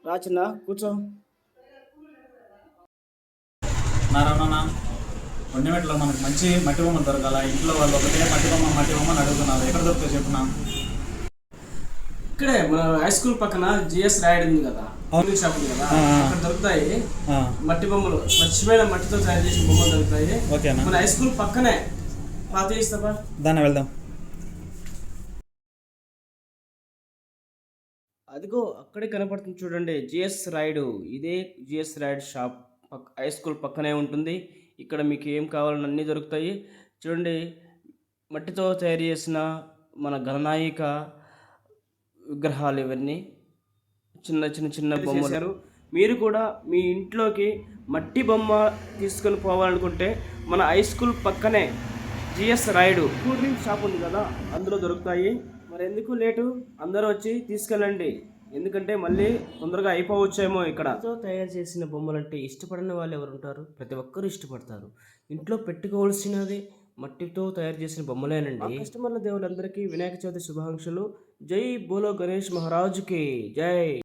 రాచిన్న కూర్చో. నారాయణ ఒంటిమెట్లో మనకు మంచి మట్టి బొమ్మ దొరకాల. ఇంట్లో వాళ్ళు ఒకటే మట్టి బొమ్మ అని అడుగుతున్నారు. ఎక్కడ దొరుకుతాయి చెప్పున్నా? ఇక్కడే మన హై స్కూల్ పక్కన జిఎస్ రాయడ్ ఉంది కదా, షాప్ ఉంది కదా, అక్కడ దొరుకుతాయి మట్టి బొమ్మలు. స్వచ్ఛమైన మట్టితో తయారు చేసిన బొమ్మలు దొరుకుతాయి. మన హై స్కూల్ పక్కనే. పాత ఇస్తావా? దాన్ని వెళ్దాం. అదిగో అక్కడే కనపడుతుంది చూడండి, జిఎస్ రాయుడు. ఇదే GS Rayudu shop high school పక్కనే ఉంటుంది. ఇక్కడ మీకు ఏం కావాలని అన్నీ దొరుకుతాయి. చూడండి, మట్టితో తయారు చేసిన మన గణనాయిక విగ్రహాలు ఇవన్నీ. చిన్న బొమ్మలు. మీరు కూడా మీ ఇంట్లోకి మట్టి బొమ్మ తీసుకొని పోవాలనుకుంటే మన హై స్కూల్ పక్కనే GS Rayudu cool drink shop ఉంది కదా, అందులో దొరుకుతాయి. మరి ఎందుకు లేటు, అందరూ వచ్చి తీసుకెళ్ళండి. ఎందుకంటే మళ్ళీ తొందరగా అయిపోవచ్చేమో. ఇక్కడ తయారు చేసిన బొమ్మలు అంటే ఇష్టపడని వాళ్ళు ఎవరు ఉంటారు? ప్రతి ఒక్కరూ ఇష్టపడతారు. ఇంట్లో పెట్టుకోవాల్సినది మట్టితో తయారు చేసిన బొమ్మలేనండి. కస్టమర్ల దేవులందరికీ వినాయక చవితి శుభాకాంక్షలు. జై బోలో గణేష్ మహారాజుకి జై.